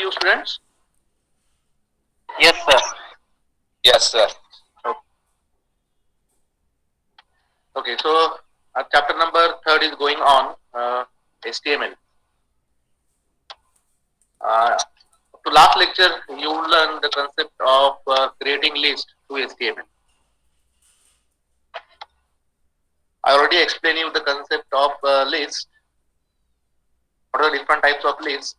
you students? Yes, sir. Yes, sir. Okay, so chapter number third is going on, HTML. To last lecture, you learned the concept of creating list to HTML. I already explained you the concept of list, what are the different types of lists,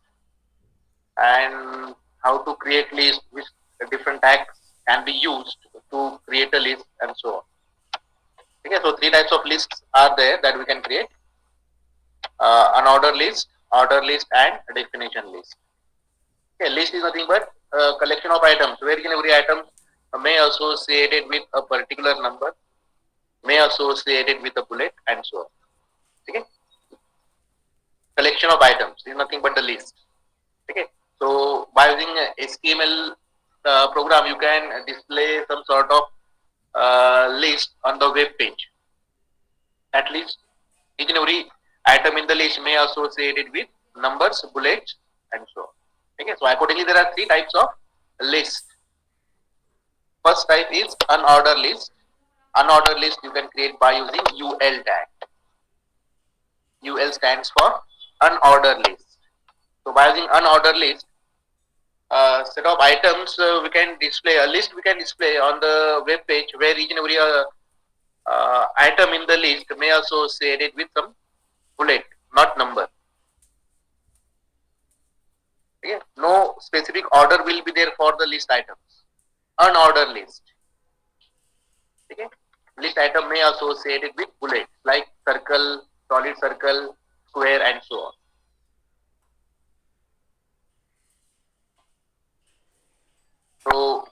and how to create list, which different tags can be used to create a list, and so on. Okay, so three types of lists are there that we can create: unordered list, order list, and definition list. Okay, list is nothing but a collection of items where every item may associated with a particular number, may associated with a bullet, and so on. Okay, collection of items is nothing but the list. Okay, so by using HTML program, you can display some sort of list on the web page. At least each and every item in the list may associated with numbers, bullets, and so on. Okay, so accordingly there are three types of list. First type is unordered list. Unordered list you can create by using UL tag. UL stands for unordered list. So by using unordered list, set of items we can display a list. We can display on the web page where each and every item in the list may associated with some bullet, not number. Okay? No specific order will be there for the list items. Unordered list. Okay? List item may associated with bullets like circle, solid circle, square, and so on. So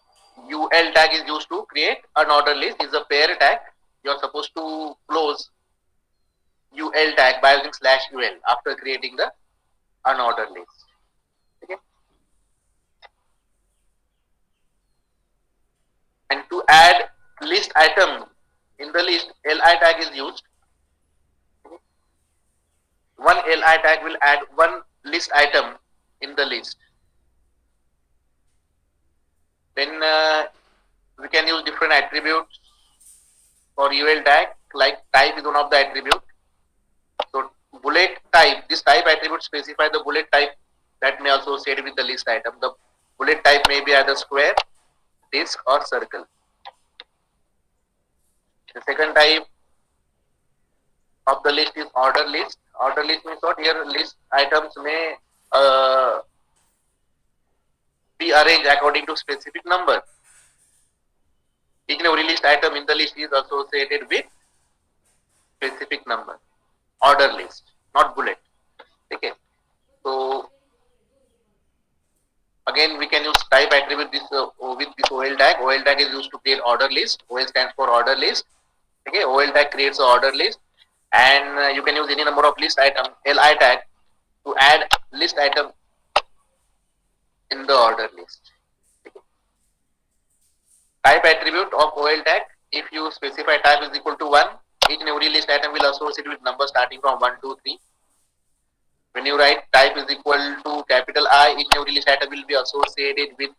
UL tag is used to create unordered list. Is a pair tag. You are supposed to close UL tag by using /UL after creating the unordered list. Okay. And to add list item in the list, LI tag is used. One LI tag will add one list item in the list. Then we can use different attributes for UL tag, like type is one of the attribute. So bullet type, this type attribute specify the bullet type that may associate with the list item. The bullet type may be either square, disc, or circle. The second type of the list is order list. Order list means what? Here list items may be arranged according to specific number. Each and every list item in the list is associated with specific number. Order list, not bullet. Okay. So again, we can use type attribute this with this OL tag. OL tag is used to create order list. OL stands for order list. Okay, OL tag creates an order list, and you can use any number of list item LI tag to add list item in the order list. Okay. Type attribute of OL tag. If you specify type is equal to 1, each and every list item will associate with number starting from 1, 2, 3. When you write type is equal to capital I, each and every list item will be associated with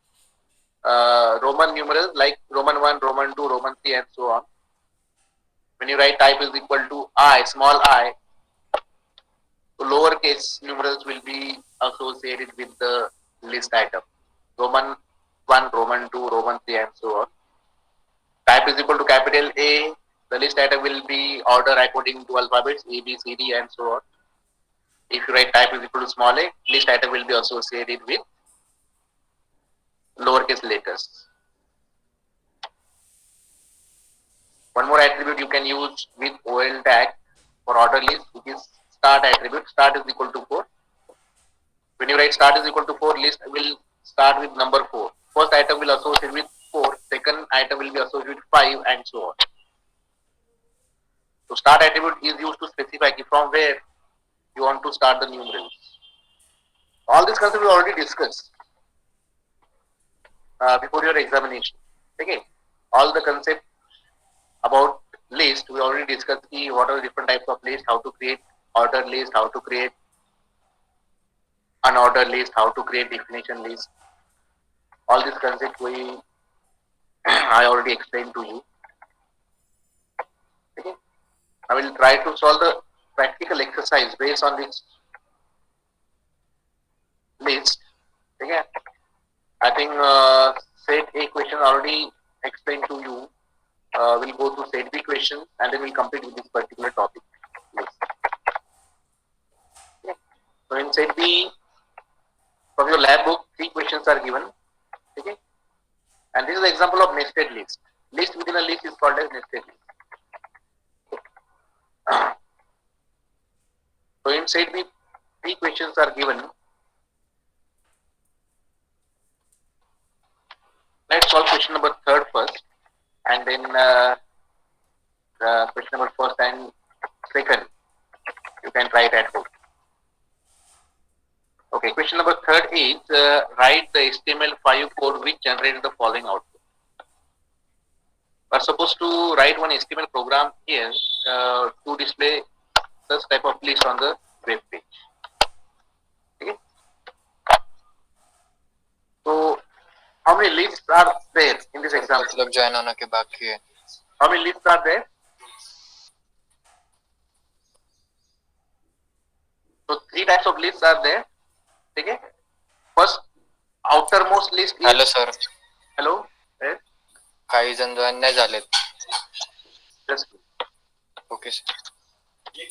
Roman numerals like Roman 1, Roman 2, Roman 3, and so on. When you write type is equal to I, small I, so lowercase numerals will be associated with the list item. Roman 1, Roman 2, Roman 3, and so on. Type is equal to capital A, the list item will be ordered according to alphabets A, B, C, D, and so on. If you write type is equal to small a, list item will be associated with lowercase letters. One more attribute you can use with OL tag for order list, which is start attribute. Start is equal to 4. When you write start is equal to 4, list will start with number 4. First item will associate with 4, second item will be associated with 5, and so on. So start attribute is used to specify from where you want to start the numerals. All these concepts we already discussed before your examination. Okay, all the concepts about list we already discussed. What are the different types of list, how to create order list, how to create unordered list, how to create definition list. All this concept we I already explained to you. Okay. I will try to solve the practical exercise based on this list. Okay. I think set A question already explained to you. We'll go to set B question and then we'll complete with this particular topic list. Okay. So in set B, from your lab book, 3 questions are given. Okay. And this is the example of nested list. List within a list is called as nested list. So in set B, 3 questions are given. Let's solve question number 3 first, and then question number 1st and 2nd. You can try it at home. Okay, question number 3 is write the HTML5 code which generated the following output. We are supposed to write one HTML program here to display such type of list on the web page. Okay. So how many lists are there in this example? मतलब join होने के बाकी है. How many lists are there? So 3 types of lists are there. Okay. First, outermost list is. Hello sir. Hello. Yes. काही जण join नाही झालेत. Just. Okay sir. Okay.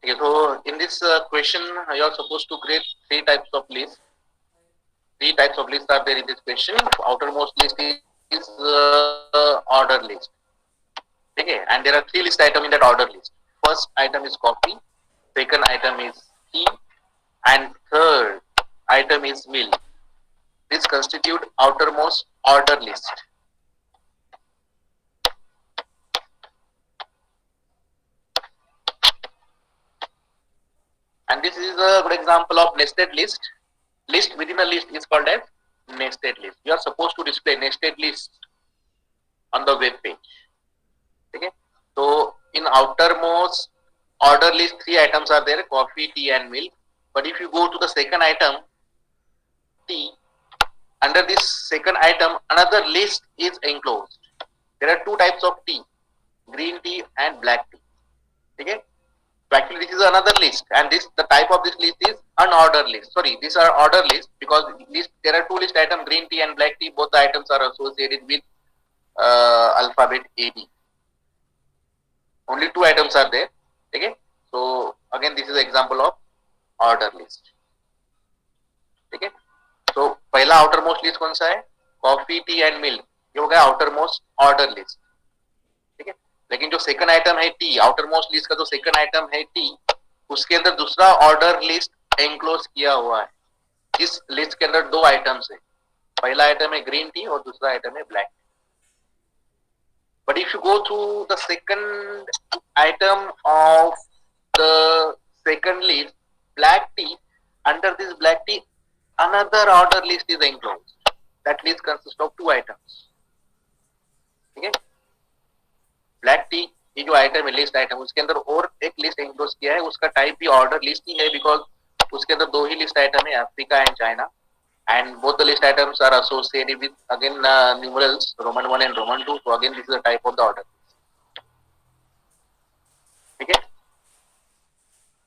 Okay, so in this question, you are supposed to create 3 types of lists. 3 types of lists are there in this question. Outermost list is order list. Okay, and there are 3 list items in that order list. First item is coffee, second item is tea, and third item is milk. This constitute outermost order list. And this is a good example of nested list. List within a list is called as nested list. You are supposed to display nested list on the web page. Okay. So in outermost order list, 3 items are there: coffee, tea, and milk. But if you go to the second item, tea, under this second item, another list is enclosed. There are 2 types of tea: green tea and black tea. Okay. So actually this is another list, and this the type of this list is unordered list. Sorry, these are order list because there are 2 list items: green tea and black tea. Both the items are associated with alphabet AB. Only 2 items are there. Okay. So again, this is an example of order list. Okay. So पहला outermost list कौन सा है? Coffee, tea and milk. ये हो गया outermost order list. ठीक है. लेकिन जो सेकंड आइटम है टी, आउटरमोस्ट लिस्ट का जो सेकंड आइटम है टी, उसके अंदर दूसरा ऑर्डर लिस्ट एनक्लोज किया हुआ है. इस लिस्ट के अंदर 2 आइटम्स है. पहला आइटम है ग्रीन टी और दूसरा आइटम है black. But if you go to the second item of the second list, black tea, under this black tea another order list is enclosed. That list consists of 2 items. Okay. Black tea ये जो item है list item, उसके अंदर और एक list enclose किया है, उसका टाइप भी ऑर्डर लिस्ट ही है, बिकॉज उसके अंदर दो ही लिस्ट आइटम है, Africa and China, and both the list items are associated with again numerals Roman 1 and Roman 2. So again this is a type of the order. ठीक है,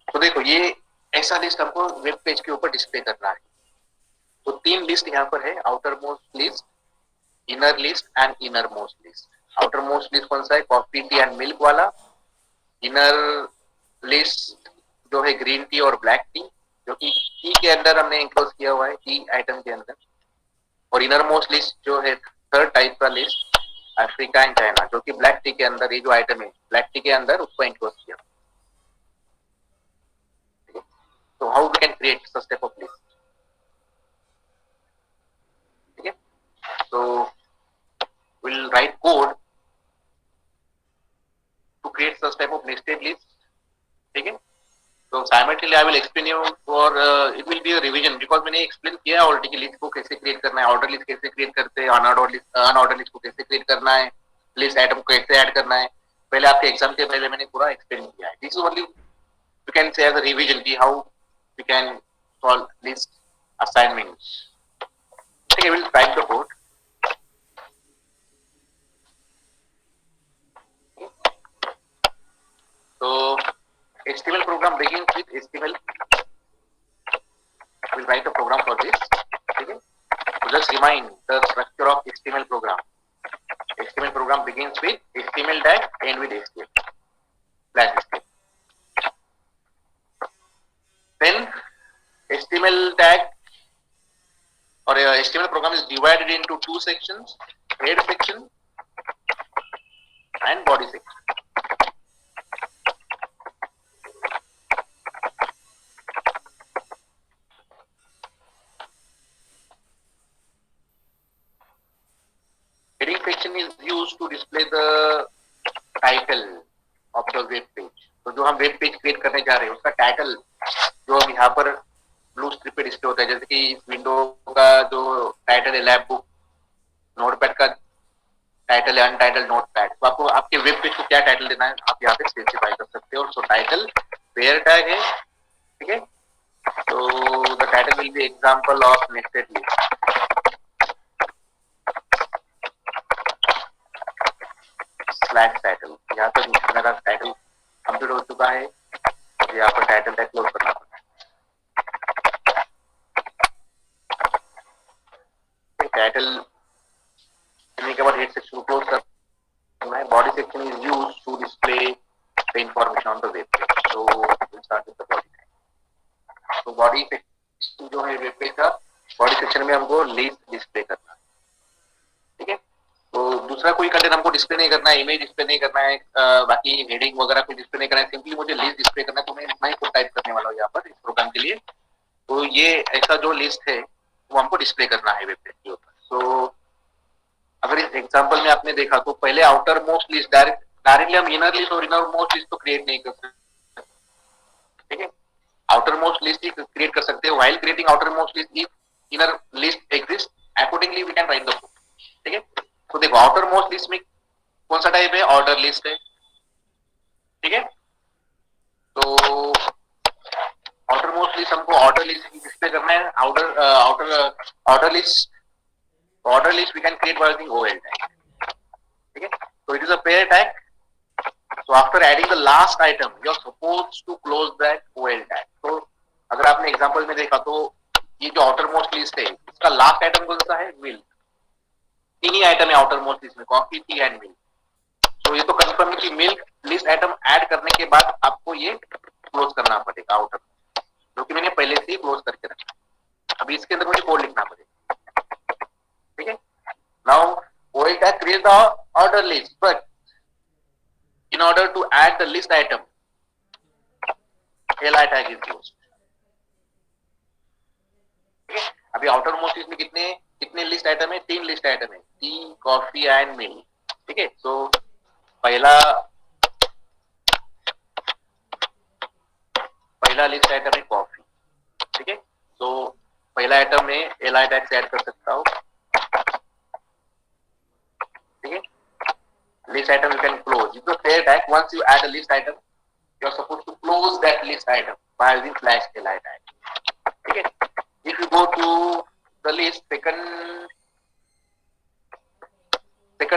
तो देखो ये ऐसा लिस्ट हमको वेब पेज के ऊपर डिस्प्ले करना है। तो तीन लिस्ट यहाँ पर है, outer most list, inner list and inner most list. Outer most list कौन सा है? कॉफी टी एंड मिल्क वाला। इनर लिस्ट जो है ग्रीन टी और ब्लैक टी, जो कि टी के अंदर हमने इंक्लोज किया हुआ है, टी आइटम के अंदर। और इनर मोस्ट लिस्ट जो है थर्ड टाइप का लिस्ट, अफ्रीका एंड चाइना, जो कि ब्लैक टी के अंदर, ये जो आइटम है ब्लैक टी के अंदर, उसको इंक्लोज किया। तो how we can create such type of list? ठीक है, so we'll write code to create such type of nested list. ठीक है, तो simultaneously I will explain you for it will be a revision, because मैंने explain किया already कि list को कैसे क्रिएट करना है, ऑर्डर लिस्ट कैसे क्रिएट करते हैं, अनऑर्डर लिस्ट को कैसे क्रिएट करना है, लिस्ट आइटम को कैसे ऐड करना है, पहले आपके एग्जाम के पहले मैंने पूरा एक्सप्लेन किया है। This is only you can say as a revision की how we can solve list assignments. ठीक है, will type the code. So HTML program begins with HTML. We'll write a program for this. Okay. So just remind the structure of HTML program. HTML program begins with HTML tag, end with HTML slash HTML. Then HTML tag or HTML program is divided into two sections: head section and body section. Heading section is used to display the title of the web page. तो जो हम web page create करने जा रहे हैं उसका title जो हम यहाँ पर ब्लू स्ट्रिप पे डिस्प्ले होता है, जैसे कि इस विंडो का जो टाइटल है लैब बुक, नोटपैड का टाइटल है अनटाइटल नोटपैड, तो आपको आपके वेब पेज को क्या टाइटल देना है आप यहाँ पे स्पेसिफाई कर सकते हो। सो टाइटल पेयर टैग है, ठीक है, तो the title will be example of nested list. Slash title, यहाँ तक मेरा टाइटल कंप्लीट हो चुका है, यहाँ पर टाइटल टैग क्लोज करना पड़ता है। टाइटल देने के बाद हेड सेक्शन को क्लोज करना है। Body section is used to display the information on the web page. So will start with the body tag. तो बॉडी सेक्शन जो है वेब पेज का, बॉडी सेक्शन में हमको लिस्ट डिस्प्ले करना है। ठीक है, तो दूसरा कोई कंटेंट हमको डिस्प्ले नहीं करना है, इमेज डिस्प्ले नहीं करना है, बाकी हेडिंग वगैरह कोई डिस्प्ले नहीं करना है, सिंपली मुझे लिस्ट डिस्प्ले करना है। तो मैं इतना ही कोड टाइप करने वाला हूँ यहाँ पर इस प्रोग्राम के लिए। तो ये ऐसा जो लिस्ट है वो हमको डिस्प्ले करना है वेब पेज के ऊपर। सो अगर इस एग्जांपल में आपने देखा तो पहले आउटर मोस्ट लिस्ट, डायरेक्टली हम इनर लिस्ट और इनर मोस्ट लिस्ट तो क्रिएट नहीं कर सकते। ठीक है, आउटर मोस्ट लिस्ट ही क्रिएट कर सकते हैं। While creating outer most list if inner list exist accordingly we can write the code. ठीक है, तो देखो आउटर मोस्ट लिस्ट में कौन सा टाइप है? ऑर्डर लिस्ट है। ठीक है, तो आउटर मोस्ट लिस्ट हमको ऑर्डर लिस्ट डिस्प्ले करना है। Order list we can create by using OL tag. ठीक है, so it is a pair tag. So after adding the last item you are supposed to close that OL tag. तो अगर आपने example में देखा तो ये जो आउटर मोस्ट लिस्ट है इसका लास्ट आइटम कौन सा है? मिल्क। तीन ही आइटम है आउटर मोस्ट लिस्ट में, कॉफी, टी एंड मिल्क। तो ये तो कंफर्म है कि मिल्क लिस्ट आइटम ऐड करने के बाद आपको ये क्लोज करना पड़ेगा आउटर, जो कि मैंने पहले से ही क्लोज करके रखा। अभी इसके अंदर मुझे कोड लिखना पड़ेगा। ठीक है, now OL tag creates the order list, but in order to add the list item LI tag is used. ठीक है, अभी आउटर मोस्ट लिस्ट में कितने लिस्ट आइटम है? तीन लिस्ट आइटम है, टी, कॉफी एंड मिल्क। ठीक है, तो पहला लिस्ट आइटम है कॉफी। ठीक है, तो पहला आइटम में LI टैग से ऐड कर सकता हूँ। ठीक है, list item you can close. If you pair tag, once you add a list item, you are supposed to close that list item by using slash li tag. Okay. If you go to the list, second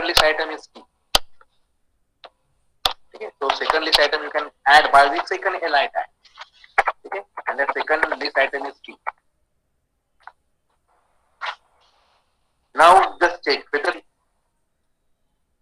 list item is key. Okay. So second list item you can add by using second li tag. Okay. And that second list item is key. Now just check whether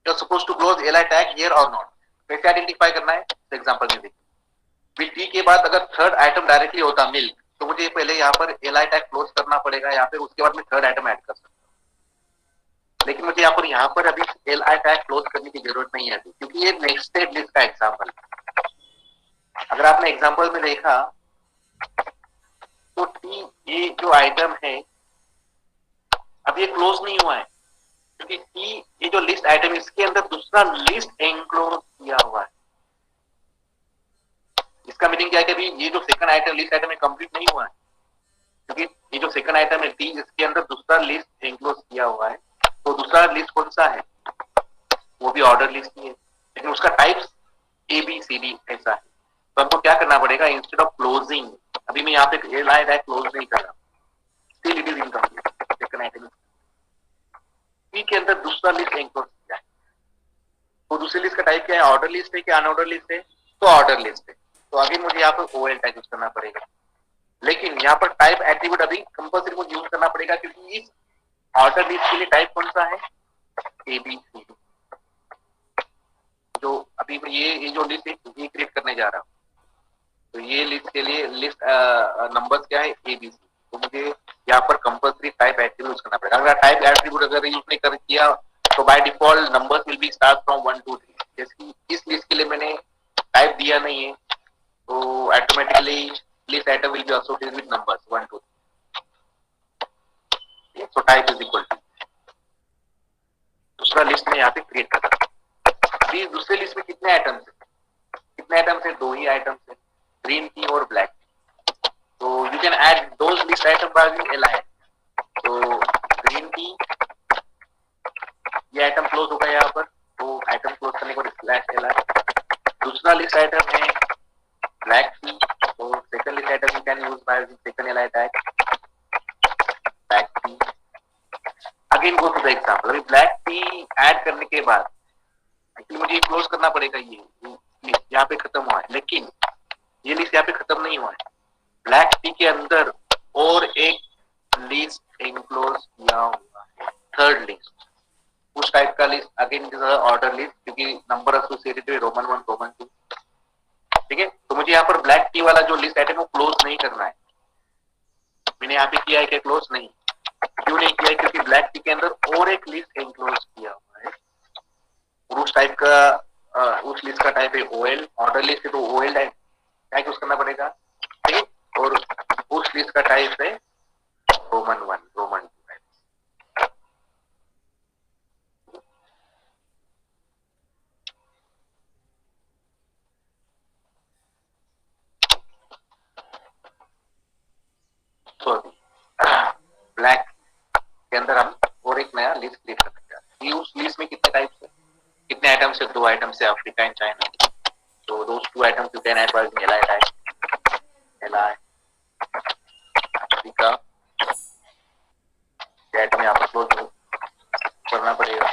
you're supposed to close li tag here or not. कैसे identify करना है? Example में देखिए, T के बाद अगर third item directly होता milk, तो मुझे पहले यहाँ पर li टैग क्लोज करना पड़ेगा, या फिर उसके बाद मैं थर्ड आइटम ऐड कर सकता हूँ। लेकिन मुझे यहाँ पर अभी li टैग क्लोज करने की जरूरत नहीं है अभी, क्योंकि ये नेक्स्टेड लिस्ट का एग्जांपल है। अगर आपने एग्जांपल में देखा तो टी ये जो आइटम है अब ये क्लोज नहीं हुआ है, क्योंकि टी ये जो लिस्ट आइटम इसके अंदर दूसरा लिस्ट एनक्लोज किया हुआ है। इसका मीनिंग क्या है कि अभी ये जो सेकंड आइटम लिस्ट आइटम है कंप्लीट नहीं हुआ है, क्योंकि ये जो सेकंड आइटम है टी इसके अंदर दूसरा लिस्ट एनक्लोज किया हुआ है। तो दूसरा लिस्ट कौन सा है? वो भी ऑर्डर लिस्ट ही है, लेकिन उसका type A B C D ऐसा है। तो हमको क्या करना पड़ेगा? इंस्टेड ऑफ क्लोजिंग, अभी मैं यहाँ पे li टैग क्लोज नहीं कर रहा, still it is incomplete. Second item T के अंदर दूसरा लिस्ट एनक्लोज किया है। तो दूसरी लिस्ट का टाइप क्या है? ऑर्डर लिस्ट है कि अनऑर्डर लिस्ट है? तो ऑर्डर लिस्ट है। तो आगे मुझे यहाँ पर ओएल टैग यूज करना पड़ेगा, लेकिन यहाँ पर टाइप एट्रीब्यूट अभी कंपल्सरी मुझे यूज करना पड़ेगा, क्योंकि इस ऑर्डर लिस्ट के लिए टाइप कौन सा है? A B C D. जो अभी मैं ये जो लिस्ट है ये क्रिएट करने जा रहा हूँ, तो ये लिस्ट के लिए लिस्ट नंबर्स क्या है? A B C. तो मुझे यहाँ पर कंपल्सरी टाइप एट्रीब्यूट यूज करना पड़ेगा। अगर टाइप एट्रीब्यूट अगर यूज नहीं कर किया तो by default numbers will be start from 1 2 3। जैसे इस लिस्ट के लिए मैंने टाइप दिया नहीं है, तो automatically list item will be associated with numbers 1 2 3। So type is equal to दूसरा लिस्ट में यहाँ पे क्रिएट कर रहा हूँ। अभी दूसरे लिस्ट में कितने आइटम्स है? कितने आइटम्स है? 2 ही आइटम्स है, ग्रीन टी और ब्लैक टी। तो you can add those list item by using li। तो ग्रीन टी ये आइटम क्लोज होगा यहाँ पर, तो आइटम क्लोज करने को स्लैश li। दूसरा लिस्ट आइटम है ब्लैक टी, तो second list item you can use by using second li tag black tea. Again go to the example. अभी ब्लैक टी ऐड करने के बाद एक्चुअली मुझे क्लोज करना पड़ेगा, ये लिस्ट यहाँ पे खत्म हुआ है, लेकिन ये लिस्ट यहाँ पे खत्म नहीं हुआ है। ब्लैक टी के अंदर और एक लिस्ट एनक्लोज किया हुआ है, थर्ड लिस्ट। उस टाइप का list again it is order list, क्योंकि नंबर एसोसिएटेड है रोमन 1 रोमन 2। ठीक है, तो मुझे यहाँ पर ब्लैक टी वाला जो लिस्ट आइटम वो क्लोज नहीं करना है। मैंने यहाँ पे किया है कि क्लोज नहीं, क्यों नहीं किया है? क्योंकि ब्लैक टी के अंदर और एक लिस्ट एनक्लोज किया हुआ है, और उस टाइप का उस लिस्ट का टाइप है ओएल, ऑर्डर लिस्ट है, तो ओएल टैग यूज करना पड़ेगा। ठीक है, और उस लिस्ट का टाइप है रोमन 1 रोमन 2। ब्लैक के अंदर हम और एक नया लिस्ट क्रिएट करना चाहते हैं। उस लिस्ट में कितने टाइप्स है? कितने आइटम्स है? 2 आइटम्स है, अफ्रीका एंड चाइना। तो दोस 2 items you can add bye using li tag li Africa. ये आइटम यहाँ पर क्लोज करना पड़ेगा।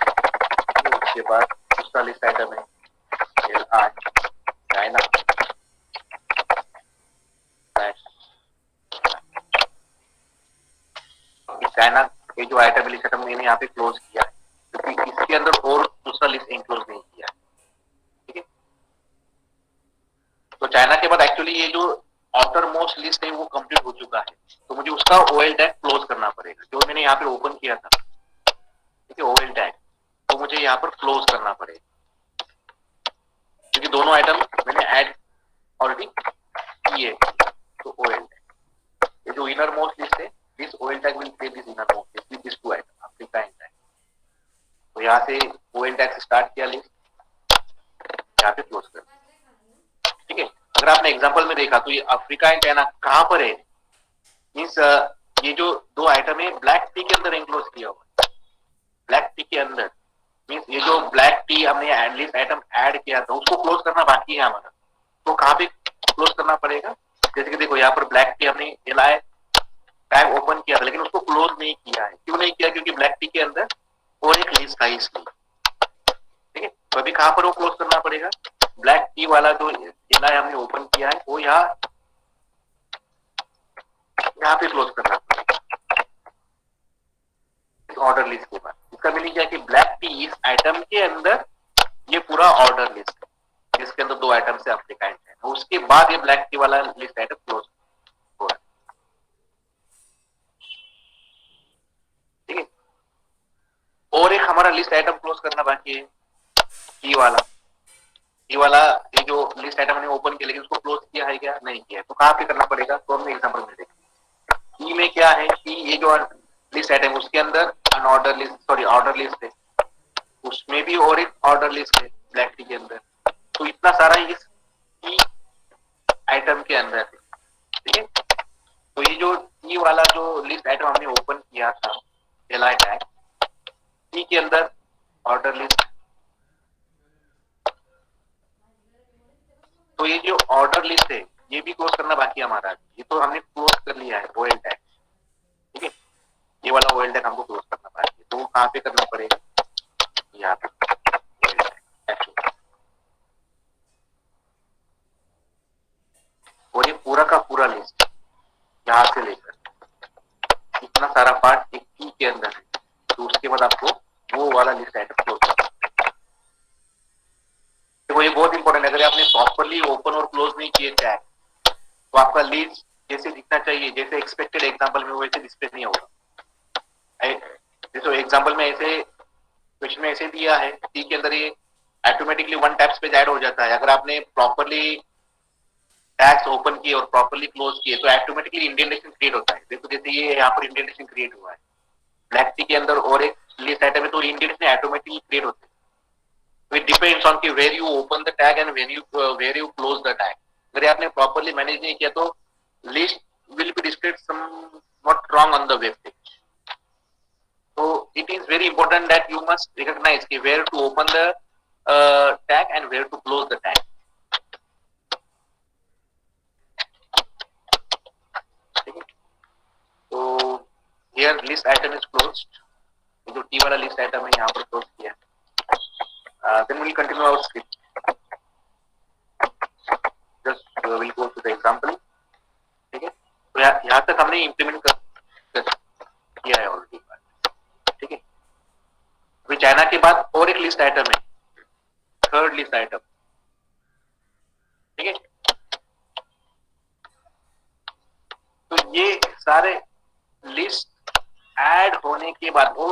उसके बाद दूसरा लिस्ट आइटम है li चाइना चाइना के जो आइटम लिस्ट आइटम मैंने यहाँ पे क्लोज किया है, क्योंकि इसके अंदर और दूसरा लिस्ट इंक्लोज नहीं किया। ठीक है, तो चाइना के बाद एक्चुअली ये जो आउटर मोस्ट लिस्ट है वो कंप्लीट हो चुका है, तो मुझे उसका ओएल टैग क्लोज करना पड़ेगा, जो मैंने यहाँ पे ओपन किया था। ठीक है, ओएल टैग तो मुझे यहाँ पर क्लोज करना पड़ेगा, क्योंकि दोनों आइटम मैंने ऐड ऑलरेडी किए। तो ओएल टैग, ये जो इनर मोस्ट लिस्ट है, this OL tag will create this inner most list with this 2 item Africa and China. तो यहाँ से ओएल टैग से स्टार्ट किया लिस्ट, यहाँ पे क्लोज कर। ठीक है, अगर आपने एग्जांपल में देखा तो ये अफ्रीका एंड चाइना कहाँ पर है? मींस ये जो 2 आइटम है ब्लैक टी के अंदर इंक्लोज किया हुआ है, ब्लैक टी के अंदर। मीन्स ये जो ब्लैक टी हमने लिस्ट आइटम ऐड किया था उसको क्लोज करना बाकी है हमारा, तो कहाँ पे क्लोज करना पड़ेगा? जैसे कि देखो यहाँ पर ब्लैक टी हमने एलआई टैग ओपन किया था लेकिन उसको क्लोज नहीं किया है। क्यों नहीं किया? क्योंकि ब्लैक टी के अंदर और एक लिस्ट था इसलिए। ठीक है, तो अभी कहाँ पर वो क्लोज करना पड़ेगा? ब्लैक टी वाला जो एलआई हमने ओपन किया है वो यहाँ पे क्लोज करना पड़ेगा इस ऑर्डर लिस्ट के बाद। इसका मीनिंग क्या है कि ब्लैक टी इस आइटम के अंदर ये पूरा ऑर्डर लिस्ट है जिसके अंदर 2 आइटम से एप्लीकेंट है, उसके बाद ये ब्लैक टी वाला लिस्ट आइटम क्लोज हो रहा है। ठीक है, और एक हमारा लिस्ट आइटम क्लोज करना बाकी है, की वाला ये जो लिस्ट आइटम हमने ओपन किया लेकिन उसको क्लोज किया है क्या? नहीं किया है। तो कहाँ पे करना पड़ेगा? तो हमने एग्जांपल में देखा की में क्या है कि ये जो लिस्ट आइटम उसके अंदर अनऑर्डर लिस्ट ऑर्डर लिस्ट है, उसमें भी और एक ऑर्डर लिस्ट है ब्लैक टी के अंदर, तो इतना सारा इस की आइटम के अंदर है। ठीक है, तो ये जो की वाला जो लिस्ट आइटम हमने ओपन किया था एलआई टैग की के अंदर ऑर्डर लिस्ट, तो ये जो ऑर्डर लिस्ट है ये भी क्लोज करना बाकी है हमारा। ये तो हमने क्लोज कर लिया है ओएल टैग। ठीक है, ये वाला ओएल टैग हमको क्लोज करना बाकी है, तो वो कहाँ पे करना पड़ेगा? यहाँ पे और ये पूरा का पूरा लिस्ट यहाँ से लेकर इतना सारा पार्ट एक की के अंदर है, तो उसके बाद आपको वो वाला लिस्ट आइटम क्लोज करना है। तो ये बहुत इंपॉर्टेंट है, अगर आपने प्रॉपरली ओपन और क्लोज नहीं किए टैग तो आपका लिस्ट जैसे दिखना चाहिए, जैसे एक्सपेक्टेड एग्जांपल में वैसे डिस्प्ले नहीं होगा। जैसे एग्जांपल में ऐसे क्वेश्चन में ऐसे दिया है टी के अंदर ये ऑटोमेटिकली 1 टैब्स पे ऐड हो जाता है। अगर आपने प्रॉपरली टैग्स ओपन किए और प्रॉपरली क्लोज किए तो ऑटोमेटिकली इंडेंटेशन क्रिएट होता है। देखो जैसे ये यहाँ पर इंडेंटेशन क्रिएट हुआ है ब्लैक टी के अंदर और एक लिस्ट आइटम है, तो इंडेंटेशन ऑटोमेटिकली क्रिएट होते हैं। It depends on कि where you open the tag and where you close the tag. अगर आपने properly manage नहीं किया तो list will be displayed somewhat wrong on the web page. So it is very important that you must recognize कि where to open the tag and where to close the tag. तो here list item is closed. जो T वाला list item है यहाँ पर close किया है. Then we'll continue our script. Just we'll go to the example. ठीक है, तो यहाँ तक हमने इम्प्लीमेंट कर किया है ऑलरेडी। ठीक है, अभी चाइना के बाद और एक लिस्ट आइटम है, थर्ड लिस्ट आइटम। ठीक है, तो ये सारे लिस्ट ऐड होने के बाद वो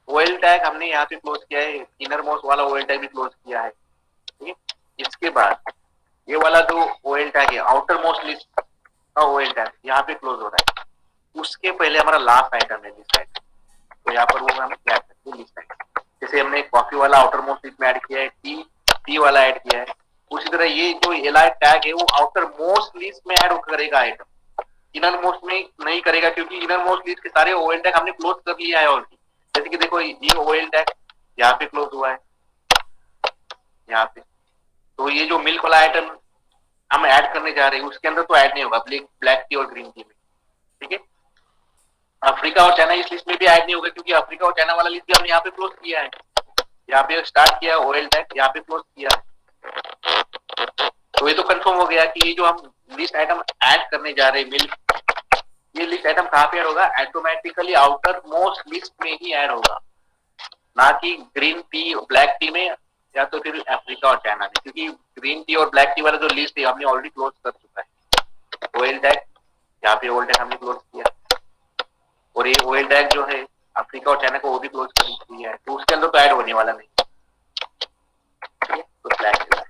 ओएल टैग हमने यहाँ पे क्लोज किया है, इनर मोस्ट वाला ओएल टैग भी क्लोज किया है। ठीक है, इसके बाद ये वाला जो ओएल टैग है आउटर मोस्ट लिस्ट का ओएल टैग यहाँ पे क्लोज हो रहा है। उसके पहले हमारा लास्ट आइटम है लिस्ट आइटम, तो यहाँ पर वो हम क्या करते हैं लिस्ट आइटम। जैसे हमने कॉफी वाला आउटर मोस्ट लिस्ट में ऐड किया है, टी वाला ऐड किया है, उसी तरह ये जो एलआई टैग है वो आउटर मोस्ट लिस्ट में ऐड करेगा आइटम, इनर मोस्ट में नहीं करेगा क्योंकि इनर मोस्ट लिस्ट के सारे ओएल टैग हमने क्लोज कर लिया है ऑलरेडी। जैसे कि देखो ये ओएल टैग यहाँ पे क्लोज हुआ है यहाँ पे, तो ये जो मिल्क वाला आइटम हम ऐड करने जा रहे हैं उसके अंदर तो ऐड नहीं होगा ब्लैक टी और ग्रीन टी में। ठीक है, अफ्रीका और चाइना इस लिस्ट में भी ऐड नहीं होगा क्योंकि अफ्रीका और चाइना वाला लिस्ट भी हमने यहाँ पे क्लोज किया है, यहाँ पे स्टार्ट किया ओएल टैग यहाँ पे क्लोज किया है। तो ये तो कंफर्म हो गया कि ये जो हम लिस्ट आइटम ऐड करने जा रहे हैं मिल्क, ये लिस्ट आइटम कहाँ पे ऐड होगा? ऑटोमेटिकली आउटर मोस्ट लिस्ट में ही ऐड होगा, ना कि ग्रीन टी ब्लैक टी में या तो फिर अफ्रीका और चाइना में, क्योंकि ग्रीन टी और ब्लैक टी वाला जो लिस्ट है हमने ऑलरेडी क्लोज कर चुका है। ओएल टैग यहाँ पे ओएल टैग हमने क्लोज किया और ये ओएल टैग जो है अफ्रीका और चाइना को वो भी क्लोज कर दिया है, तो उसके अंदर तो ऐड होने वाला नहीं। ठीक है, तो ब्लैक है।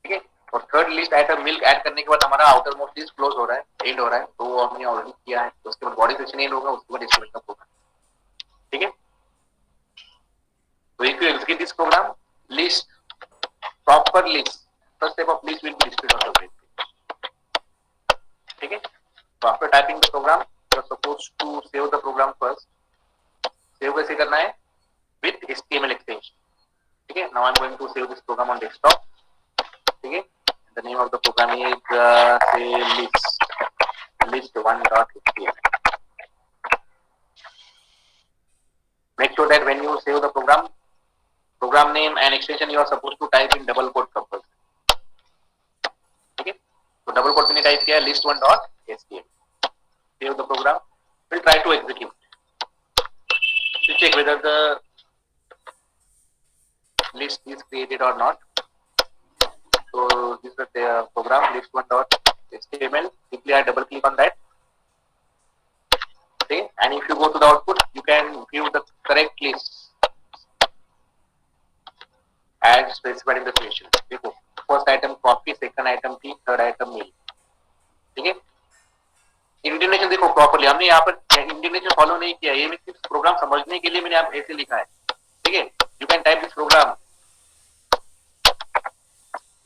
ठीक है, और third list item milk add करने के बाद हमारा आउटर मोस्ट लिस्ट क्लोज हो रहा है, एंड हो रहा है, तो वो हमने ऑलरेडी किया है। तो उसके बाद बॉडी सेक्शन एंड होगा, उसके बाद इंस्ट्रूमेंट का होगा। ठीक है, तो if you execute this program, list proper list, first step of list will be displayed on the web page. ठीक है, so after typing the program, you are supposed to save the program first save कैसे करना है? With HTML extension. ठीक है. Now I am going to save this program on desktop. ठीक है. The name of the program is say list1.html. Make sure that when you save the program name and extension you are supposed to type in double quote compulsory. Okay, so double quote मैंने type किया list1.html. Save the program. We'll try to execute. To check whether the list is created or not. So this is the program list1.html. Simply I double click on that. Okay, and if you go to the output, you can view the correct list as specified in the question. देखो, first item coffee, second item tea, third item meal. ठीक है? इंडिनेशन देखो properly, हमने यहाँ पर इंडिनेशन follow नहीं किया. ये मैं सिर्फ प्रोग्राम समझने के लिए मैंने आप ऐसे लिखा है. ठीक है? You can type this program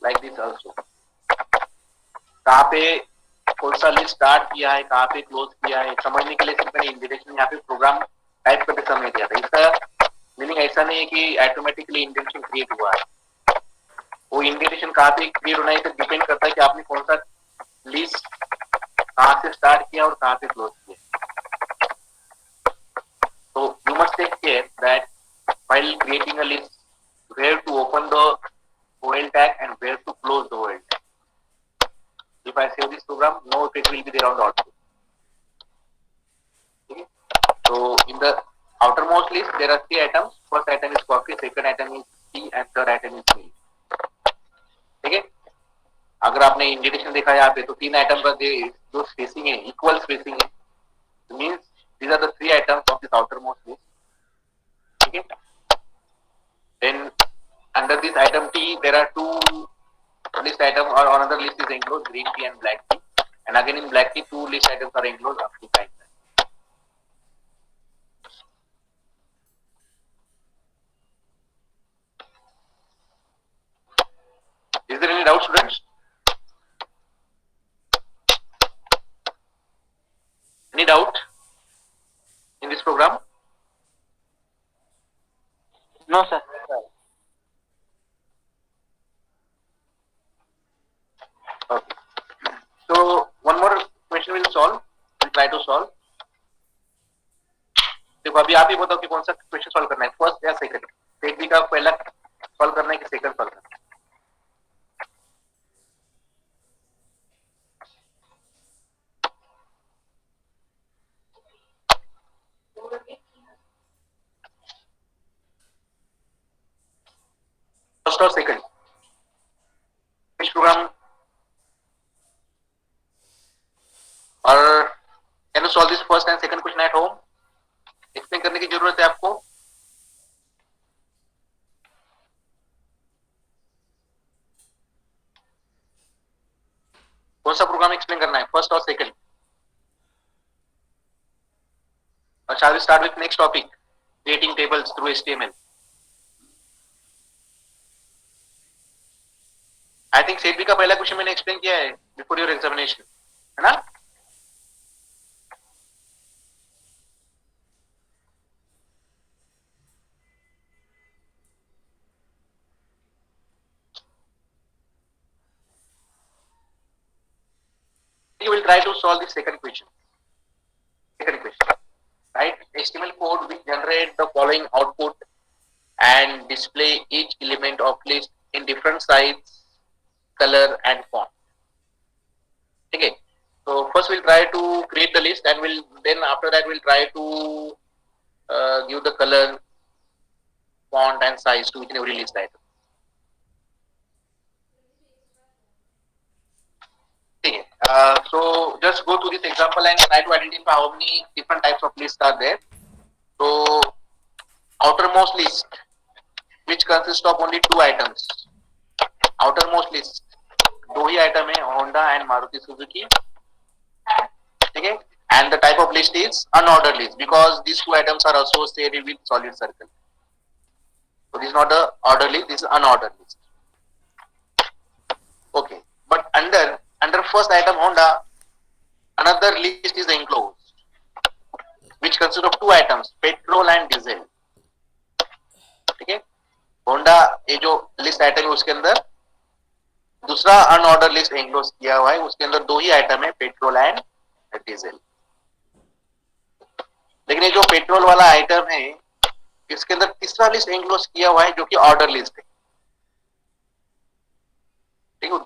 like this also. कहाँ पे कौन सा लिस्ट स्टार्ट किया है, कहाँ पे क्लोज किया है, समझने के लिए सिर्फ मैंने इंडिनेशन यहाँ पे प्रोग्राम टाइप करके समझ दिया था. इसका मीनिंग ऐसा नहीं है कि ऑटोमेटिकली इंडिनेशन क्रिएट हुआ है. वो इंडिनेशन कहाँ पे क्रिएट होना है तो डिपेंड करता है कि आपने कौन सा लिस्ट कहाँ से स्टार्ट किया और कहाँ पे क्लोज किया. तो you must take care that while creating a list where to open the OL tag and where to close the OL tag. If I save this program, no effect will be there on the output. Okay? So in the outermost list there are 3 items. First item is coffee, second item is tea and third item is meal. ठीक है. अगर आपने indication देखा है यहाँ पे तो 3 item का जो स्पेसिंग है इक्वल स्पेसिंग है. Means these are the 3 items of this outermost list. ठीक है. Then under this item T there are 2 list items or another list is enclosed, green tea and black tea, and again in black tea 2 list items are enclosed up to 5. Is there any doubt, students? Any doubt in this program? No, sir. Okay. So one more question will solve. We'll try to solve. देखो अभी आप ही बताओ कि कौन सा question solve करना है, first या सेकंड. एक भी का पहला सॉल्व करना है कि सेकंड सॉल्व करना है. फर्स्ट और second which program or can you solve this first and second question at home? Explain करने की जरूरत है आपको. कौन सा प्रोग्राम एक्सप्लेन करना है, फर्स्ट और सेकंड? और shall we start with next topic, creating tables through HTML? I think set B का पहला क्वेश्चन मैंने एक्सप्लेन किया है बिफोर योर एग्जामिनेशन, है ना? You will try to solve the second question. Write HTML code which generate the following output and display each element of list in different size, color and font. Okay, so first we'll try to create the list and then after that we'll try to give the color, font and size to each and every list item. Okay, so just go to this example and try to identify how many different types of lists are there. So outermost list which consists of only 2 items. outermost list 2 he item है, Honda and Maruti Suzuki. ठीक है. And the type of list is unordered list because these 2 items are associated with solid circle. So this is not a ordered list, this is unordered list. Okay, but under first item Honda, another list is enclosed which which consists of two items, petrol and diesel. ठीक है, Honda ये जो list item है उसके अंदर दूसरा unordered list enclose किया हुआ है, उसके अंदर दो ही आइटम है, पेट्रोल एंड डीजल। लेकिन ये जो पेट्रोल वाला आइटम है इसके अंदर तीसरा लिस्ट एंक्लोज किया हुआ है जो कि ऑर्डर लिस्ट है। ठीक है,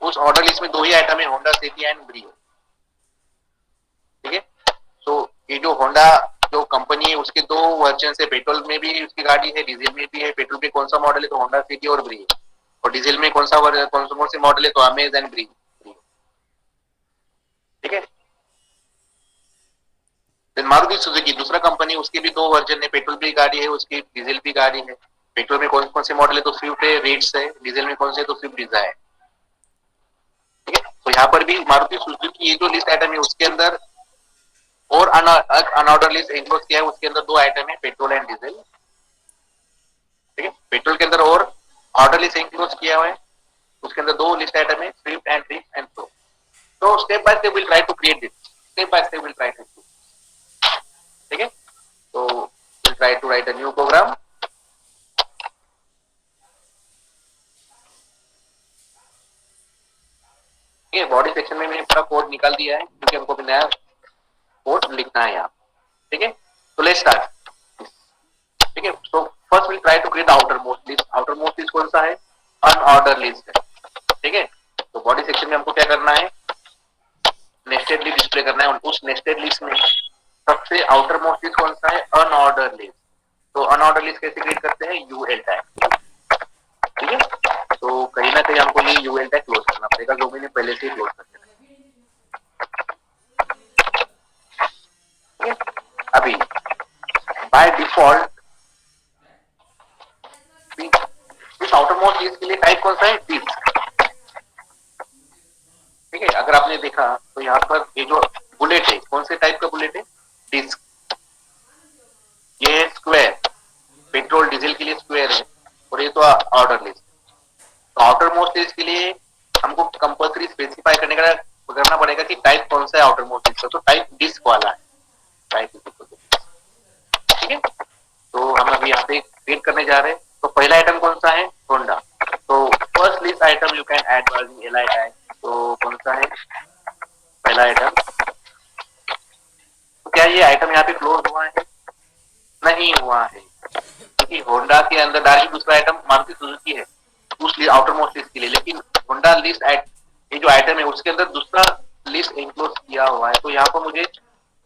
उस ऑर्डर लिस्ट में दो ही आइटम है, होंडा सिटी एंड ब्रियो। ठीक है, तो ये जो होंडा जो कंपनी है उसके दो वर्जन है, पेट्रोल में भी उसकी गाड़ी है, डीजल में भी है। पेट्रोल में कौन सा मॉडल है तो होंडा सिटी और ब्रियो, और डीजल में कौन से मॉडल है तो अमेज एंड ब्रियो। ठीक है, मारुति सुजुकी दूसरा कंपनी, उसकी भी दो वर्जन है, पेट्रोल भी गाड़ी है उसकी, डीजल भी गाड़ी है। पेट्रोल में कौन कौन से मॉडल है तो स्विफ्ट है, रिट्स है, डीजल में कौन से तो स्विफ्ट डिजायर। ठीक है, तो यहाँ पर भी मारुति सुजुकी ये जो लिस्ट आइटम है उसके अंदर और अनऑर्डर लिस्ट इंक्लूड किया है, उसके अंदर दो आइटम है, पेट्रोल एंड डीजल। ठीक है, पेट्रोल के अंदर और ऑर्डर लिस्ट इंक्लूड किया हुआ है, उसके अंदर दो लिस्ट आइटम है, swift and rich and pro. तो step by step will try to create this, step by step will try to. ठीक है, तो will try to write a new program. ठीक है, बॉडी सेक्शन में मैंने पूरा कोड निकाल दिया है क्योंकि हमको भी नया कोड लिखना है यहाँ। ठीक है, तो लेट्स स्टार्ट। ठीक है, तो first will try to create outer most list. Outer most list कौन सा है, अनऑर्डर लिस्ट है। ठीक है, तो बॉडी सेक्शन में हमको क्या करना है, नेस्टेड लिस्ट डिस्प्ले करना है। उस नेस्टेड लिस्ट में सबसे आउटर मोस्ट लिस्ट कौन सा है, अनऑर्डर लिस्ट। तो अनऑर्डर लिस्ट कैसे क्रिएट करते हैं, यूएल टैग। ठीक है, तो कहीं ना कहीं हमको ये यूएल टैग क्लोज करना पड़ेगा जो मैंने पहले से ही क्लोज कर दिया। अभी बाय डिफॉल्ट इस आउटर मोस्ट लिस्ट के लिए टाइप कौन सा है, डिस्क। ठीक है, अगर आपने देखा तो यहाँ पर ये जो बुलेट है कौन से टाइप का बुलेट है, डिस्क। ये है स्क्वायर, पेट्रोल डीजल के लिए स्क्वायर है, और ये तो ऑर्डर लिस्ट। तो आउटर मोस्ट लिस्ट के लिए हमको कंपल्सरी स्पेसिफाई करना पड़ेगा कि टाइप कौन सा है आउटर मोस्ट लिस्ट का, तो टाइप डिस्क वाला है, टाइप। ठीक है, तो हम अभी यहाँ पे क्रिएट करने जा रहे हैं। तो पहला आइटम कौन सा है, होंडा। तो first list item you can add using LI tag. तो कौन सा है पहला आइटम, तो क्या ये आइटम यहाँ पे क्लोज हुआ है, नहीं हुआ है, क्योंकि होंडा के अंदर डायरेक्ट दूसरा आइटम मारुति सुजुकी है उस आउटर मोस्ट लिस्ट के लिए, लेकिन होंडा लिस्ट ये जो आइटम है उसके अंदर दूसरा लिस्ट इंक्लोज किया हुआ है। तो यहाँ पर मुझे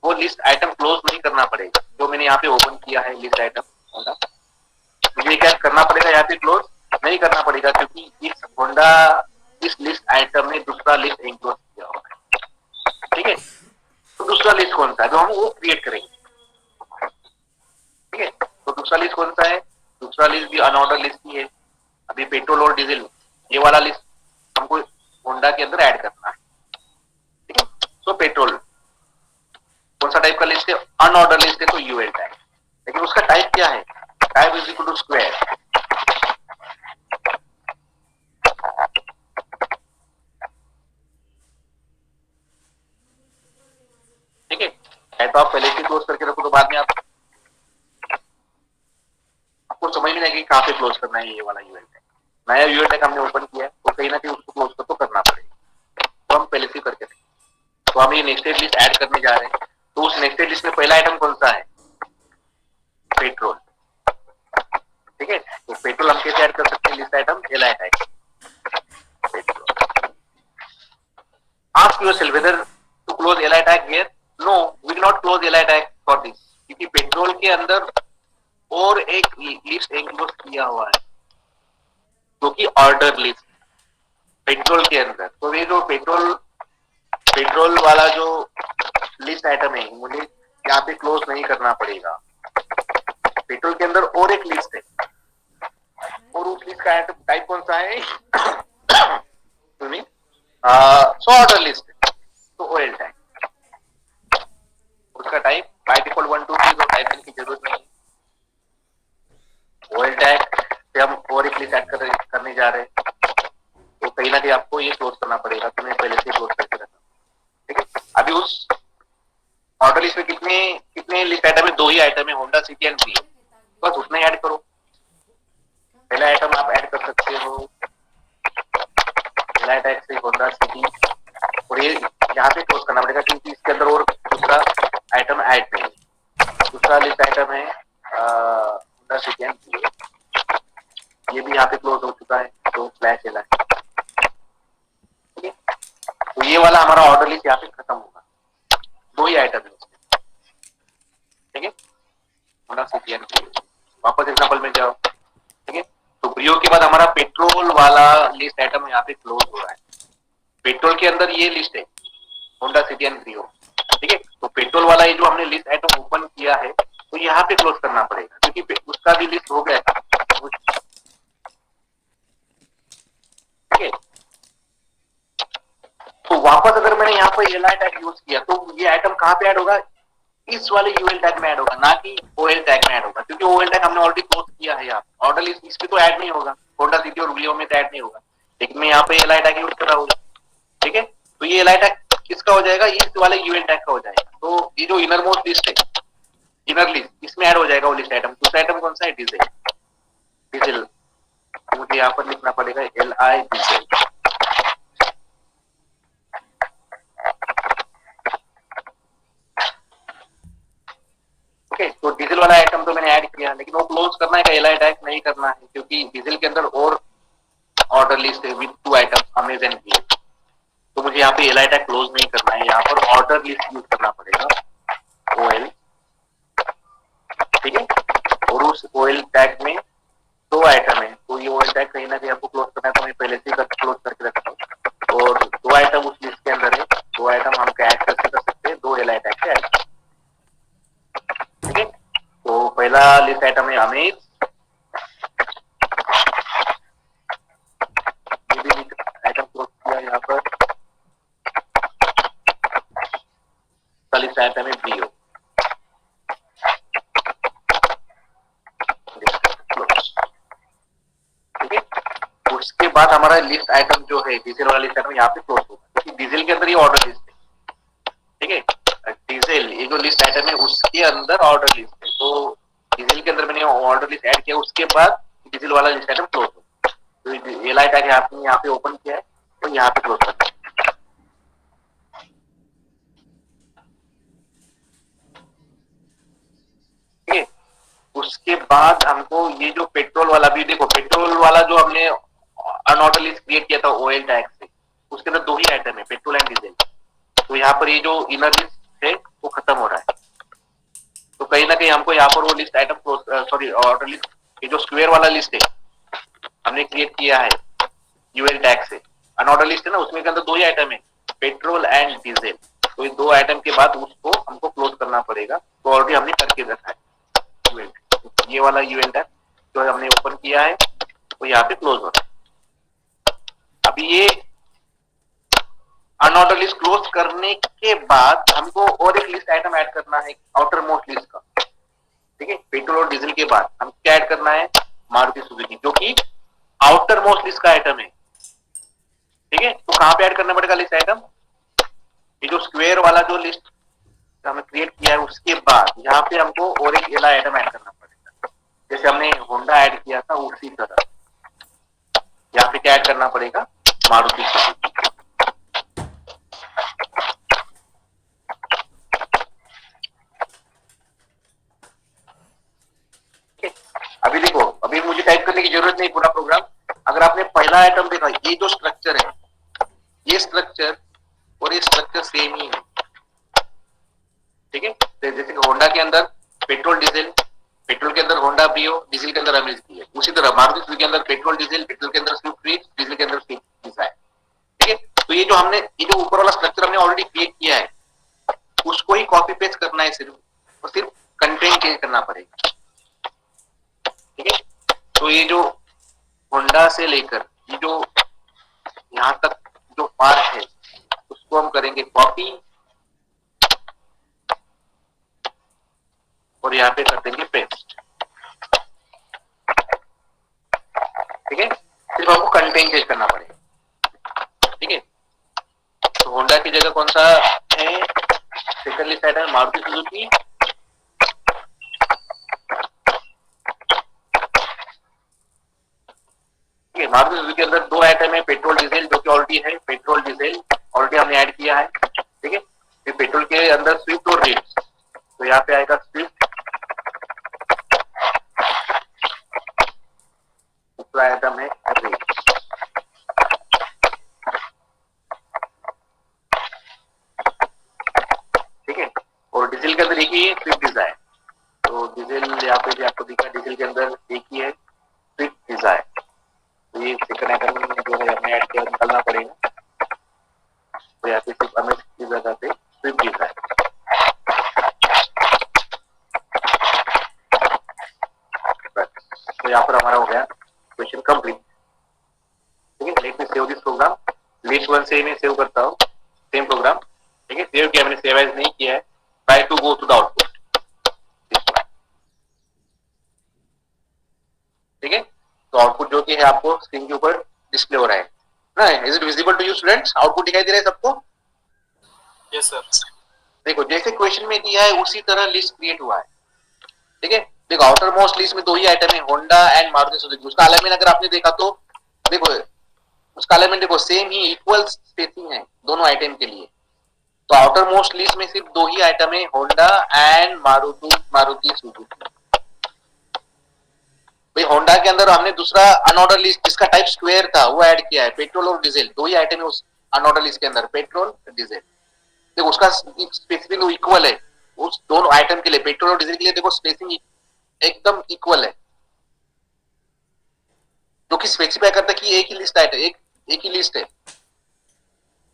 वो लिस्ट आइटम क्लोज नहीं करना पड़ेगा जो मैंने यहाँ पे ओपन किया है लिस्ट आइटम होंडा। मुझे क्या करना पड़ेगा, यहाँ पे क्लोज नहीं करना पड़ेगा क्योंकि इस होंडा इस लिस्ट आइटम में दूसरा लिस्ट इंक्लोज किया हुआ है। ठीक है, तो दूसरा लिस्ट कौन सा है जो हम वो क्रिएट करेंगे। ठीक है, तो दूसरा लिस्ट कौन सा है, दूसरा लिस्ट भी अनऑर्डर लिस्ट ही है। अभी पेट्रोल और डीजल ये वाला लिस्ट हमको होंडा के अंदर ऐड करना है। ठीक है, तो पेट्रोल कौन सा टाइप का लिस्ट है, अनऑर्डर लिस्ट है, तो यूएल टैग। लेकिन उसका टाइप क्या है, type is equal to square. ठीक है, तो आप पहले से क्लोज करके रखो तो बाद में आपको समझ में आएगी कहाँ पे क्लोज करना है ये वाला यूएल टैग। नया यूएल टैग हमने ओपन किया है तो कहीं ना कहीं उसको क्लोज तो करना पड़ेगा, तो हम पहले से करके रखें। तो हम ये नेक्स्टेड लिस्ट ऐड करने जा रहे हैं। तो उस नेक्स्टेड लिस्ट में पहला आइटम कौन सा है, पेट्रोल। ठीक है, तो पेट्रोल हम कैसे ऐड कर सकते हैं, list item LI tag petrol. Ask yourself whether to close LI tag here. No, we will not close LI tag for this, क्योंकि पेट्रोल के अंदर और एक लिस्ट इंक्लूड किया हुआ है जो कि ऑर्डर लिस्ट पेट्रोल के अंदर। तो ये जो पेट्रोल वाला जो लिस्ट आइटम है मुझे यहाँ पे क्लोज नहीं करना पड़ेगा। पेट्रोल के अंदर और एक लिस्ट है और उस लिस्ट का आइटम टाइप कौन सा है सो ऑर्डर लिस्ट है, तो ऑयल टैग। उसका टाइप बाय डिफॉल्ट 1 2 3 टाइप करने की जरूरत नहीं है। ऑयल टैग से हम और एक लिस्ट ऐड करने जा रहे हैं, तो कहीं ना कहीं आपको ये क्लोज करना पड़ेगा, तो मैं पहले से क्लोज करके रखा। ठीक है, अभी उस ऑर्डर लिस्ट में कितने कितने लिस्ट आइटम है? 2 ही आइटम है, होंडा सिटी एंड ब्रियो, बस उतना ही ऐड करो। पहला आइटम आप ऐड कर सकते हो, पहला आइटम से होंडा सिटी, और ये यहाँ पे क्लोज करना पड़ेगा क्योंकि इसके अंदर और दूसरा आइटम ऐड नहीं है। दूसरा लिस्ट आइटम है होंडा सिटी एंड ब्रियो, ये भी यहाँ पे क्लोज हो चुका है, तो स्लैश एल है। ठीक है, तो ये वाला हमारा ऑर्डर लिस्ट यहाँ पे खत्म होगा, 2 ही आइटम है उसमें। ठीक है, होंडा सिटी एंड ब्रियो। वापस एग्जांपल में जाओ। ठीक है, तो ब्रियो के बाद हमारा पेट्रोल वाला लिस्ट आइटम यहाँ पे क्लोज हो रहा है। पेट्रोल के अंदर ये लिस्ट है होंडा सिटी एंड ब्रियो। ठीक है, तो पेट्रोल वाला ये जो हमने लिस्ट आइटम ओपन किया है, तो यहाँ पे क्लोज करना पड़ेगा क्योंकि उसका भी लिस्ट हो गया था। ठीक है, तो वापस अगर मैंने यहाँ पर एल आई टैग यूज किया तो ये आइटम कहाँ पे ऐड होगा? इस वाले यूएल टैग में ऐड होगा, ना कि ओएल टैग में ऐड होगा, क्योंकि ओएल टैग हमने ऑलरेडी क्लोज किया है। यहाँ ऑर्डर लिस्ट इस पे तो ऐड नहीं होगा, होंडा सिटी और ब्रियो में तो ऐड नहीं होगा, लेकिन मैं यहाँ पे एल आई टैग यूज कर रहा हूँ। ठीक है, तो ये एल आई टैग किसका हो जाएगा? इस वाले यूएल टैग का हो जाएगा। तो ये जो इनर मोस्ट लिस्ट है, इनर लिस्ट, इसमें ऐड हो जाएगा वो लिस्ट आइटम। दूसरा आइटम कौन सा है? डीजल। डीजल मुझे यहाँ पर लिखना पड़ेगा एल आई डीजल। ओके, तो डीजल वाला आइटम तो मैंने ऐड किया, लेकिन वो क्लोज करना है, एल आई टैग नहीं करना है, क्योंकि डीजल के अंदर और ऑर्डर लिस्ट है विद 2 आइटम अमेजन की। तो मुझे यहाँ पे एल आई टैग क्लोज नहीं करना है, यहाँ पर ऑर्डर लिस्ट यूज करना पड़ेगा, ओएल। ठीक है, और उस ओएल टैग में 2 आइटम है, तो ये ओएल टैग कहीं ना कहीं आपको क्लोज करना है, तो मैं पहले से ही क्लोज करके रखता हूँ। और 2 आइटम उस लिस्ट के अंदर है, 2 आइटम हम ऐड कर सकते हैं, 2 एल आई टैग से ऐड। ठीक है, तो पहला लिस्ट आइटम है अमेज, ये भी आइटम क्लोज किया यहाँ पर। लिस्ट आइटम है ब्रियो। ठीक है, उसके बाद हमारा लिस्ट आइटम जो है डीजल वाला लिस्ट आइटम यहाँ पे क्लोज होगा, क्योंकि डीजल के अंदर ये ऑर्डर लिस्ट है। ठीक है, डीजल ये जो लिस्ट आइटम है उसके अंदर ऑर्डर लिस्ट है, तो डीजल के अंदर मैंने ऑर्डर लिस्ट ऐड किया, उसके बाद डीजल वाला लिस्ट आइटम क्लोज होगा। तो एल आई टैग आपने यहाँ पे ओपन किया है, तो यहाँ पे क्लोज करना है। ठीक है, उसके बाद हमको ये जो पेट्रोल वाला भी देखो, पेट्रोल वाला जो हमने अनऑर्डर लिस्ट क्रिएट किया था ओएल टैग से, उसके अंदर 2 ही आइटम है, पेट्रोल एंड डीजल। तो यहाँ पर ये जो इनर लिस्ट है वो खत्म हो रहा है, तो कहीं ना कहीं हमको यहाँ पर वो list item sorry order list, ये जो स्क्वायर वाला लिस्ट है हमने क्रिएट किया है यूएल टैग से, अनऑर्डर लिस्ट है ना, उसमें के अंदर 2 ही आइटम है, पेट्रोल एंड डीजल। तो ये 2 आइटम के बाद उसको हमको क्लोज करना पड़ेगा, तो ऑलरेडी हमने करके रखा है। ये वाला यूएल टैग जो हमने ओपन किया है वो यहाँ पे क्लोज हो रहा है। अभी ये अनऑर्डर लिस्ट क्लोज करने के बाद हमको और एक लिस्ट आइटम ऐड करना है, आउटर मोस्ट लिस्ट का। ठीक है, पेट्रोल और डीजल के बाद हम क्या ऐड करना है? मारुति सुजुकी, जो कि आउटर मोस्ट लिस्ट का आइटम है। ठीक है, तो कहां पे ऐड करना पड़ेगा लिस्ट आइटम? ये जो स्क्वायर वाला जो लिस्ट हमने क्रिएट किया है उसके बाद यहाँ पे हमको और एक एल आइटम ऐड करना पड़ेगा, जैसे हमने होंडा ऐड किया था उसी तरह यहाँ पे क्या ऐड करना पड़ेगा? मारुति सुजुकी। अभी देखो, अभी मुझे टाइप करने की जरूरत नहीं पूरा प्रोग्राम। अगर आपने पहला आइटम देखा, ये जो स्ट्रक्चर है, ये स्ट्रक्चर और ये स्ट्रक्चर सेम ही है। ठीक है, जैसे होंडा के अंदर पेट्रोल डीजल, पेट्रोल के अंदर होंडा ब्रियो, डीजल के अंदर अमेज की है, उसी तरह मारुति सुजुकी के अंदर पेट्रोल डीजल, पेट्रोल के अंदर स्विफ्ट रीच, डीजल के अंदर स्विफ्ट डिजायर। ठीक है, तो ये जो हमने, ये जो ऊपर वाला स्ट्रक्चर हमने ऑलरेडी क्रिएट किया है, उसको ही कॉपी पेस्ट करना है सिर्फ, और सिर्फ कंटेंट चेंज करना पड़ेगा। ठीक है, तो ये जो होंडा से लेकर ये जो यहाँ तक जो पार्ट है उसको हम करेंगे कॉपी, और यहाँ पे कर देंगे पेस्ट। ठीक है, सिर्फ हमको कंटेंट चेंज करना पड़ेगा। ठीक है, तो होंडा की जगह कौन सा है? सेकंड सेकंड लिस्ट आइटम है मारुति सुजुकी, मारुति सुजुकी के अंदर 2 आइटम है पेट्रोल डीजल, जो कि ऑलरेडी है, पेट्रोल डीजल ऑलरेडी हमने ऐड किया है, ठीक है। फिर पेट्रोल के अंदर स्विफ्ट और रेड, तो यहाँ पे आएगा स्विफ्ट, दूसरा आइटम है रेड, ठीक है। और डीजल के अंदर एक ही है स्विफ्ट डिजायर, तो डीजल यहाँ पे भी आपको दिखा, डीजल के अंदर एक ही है स्विफ्ट डिजायर, तो ये सेकंड आइटम जो है हमें ऐड किया निकालना पड़ेगा, तो यहाँ पे सिर्फ हमें की जगह पे स्विफ्ट डिजायर, तो यहाँ पर हमारा हो गया क्वेश्चन कंप्लीट, ठीक है। Let me save this program, list 1 से मैं सेव करता हूँ सेम प्रोग्राम, ठीक है। सेव किया मैंने, सेव एज नहीं किया है, try to go to the output, ठीक है। तो आउटपुट जो कि है आपको स्क्रीन के ऊपर डिस्प्ले हो रहा है ना, is it visible to you students? Output दिखाई दे रहा है सबको? Yes sir. देखो जैसे क्वेश्चन में दिया है उसी तरह लिस्ट क्रिएट हुआ है, ठीक है। देखो आउटर मोस्ट लिस्ट में 2 ही आइटम है, होंडा एंड मारुति सुजुकी। उसका अलाइनमेंट अगर आपने देखा तो देखो उसका अलाइनमेंट देखो सेम ही, इक्वल स्पेसिंग है दोनों आइटम के लिए। तो आउटर मोस्ट लिस्ट में सिर्फ 2 ही आइटम है, होंडा एंड मारुति सुजुकी। भाई होंडा के अंदर हमने दूसरा अनऑर्डर लिस्ट जिसका टाइप स्क्वायर था वो ऐड किया है, पेट्रोल और डीजल 2 ही आइटम है उस अनऑर्डर लिस्ट के अंदर, पेट्रोल डीजल। देखो उसका स्पेसिफिक इक्वल है उस दोनों आइटम के लिए, पेट्रोल और डीजल के लिए देखो स्पेसिंग एकदम इक्वल है, जो कि स्पेसिफाई करता है कि एक ही लिस्ट आइटम, एक ही लिस्ट है,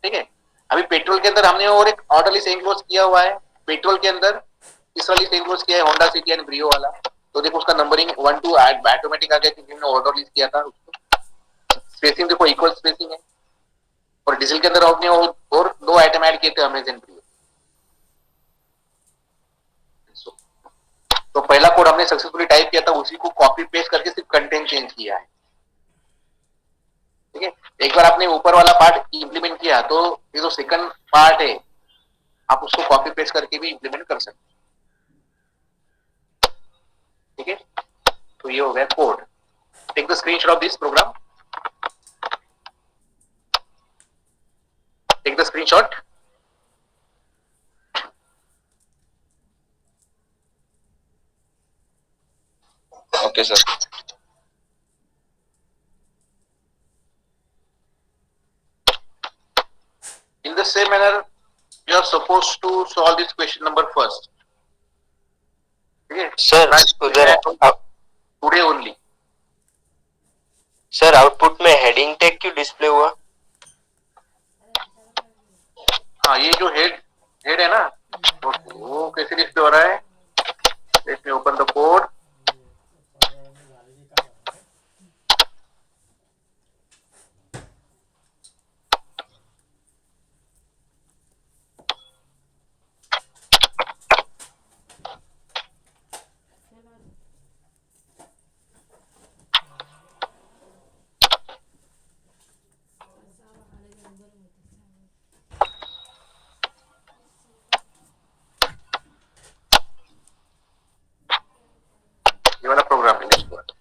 ठीक है। अभी पेट्रोल के अंदर हमने और एक ऑर्डर लिस्ट एनक्लोज किया हुआ है, पेट्रोल के अंदर तीसरा लिस्ट एनक्लोज किया है होंडा सिटी एंड ब्रियो वाला, तो देखो उसका नंबरिंग 1 2 ऑटोमेटिक आ गया क्योंकि हमने ऑर्डर लिस्ट किया था उसको। स्पेसिंग देखो इक्वल स्पेसिंग है, और डीजल के अंदर आपने और 2 आइटम ऐड किए थे अमेजन ब्रियो। तो पहला कोड हमने सक्सेसफुली टाइप किया था, उसी को कॉपी पेस्ट करके सिर्फ कंटेंट चेंज किया है, ठीक है। एक बार आपने ऊपर वाला पार्ट इंप्लीमेंट किया तो ये जो सेकंड पार्ट है आप उसको कॉपी पेस्ट करके भी इंप्लीमेंट कर सकते, ठीक है। तो ये हो गया code. Take the screenshot of this program, take the screenshot. Okay sir. In the same manner, you are supposed to solve this question number first. Okay? Sir उधर Today only. सर आउटपुट में heading tag क्यों display हुआ? हाँ ये जो head है ना, वो कैसे डिस्प्ले हो रहा है? Let me open the code. ये वाला प्रोग्राम है नेक्स्ट वाला।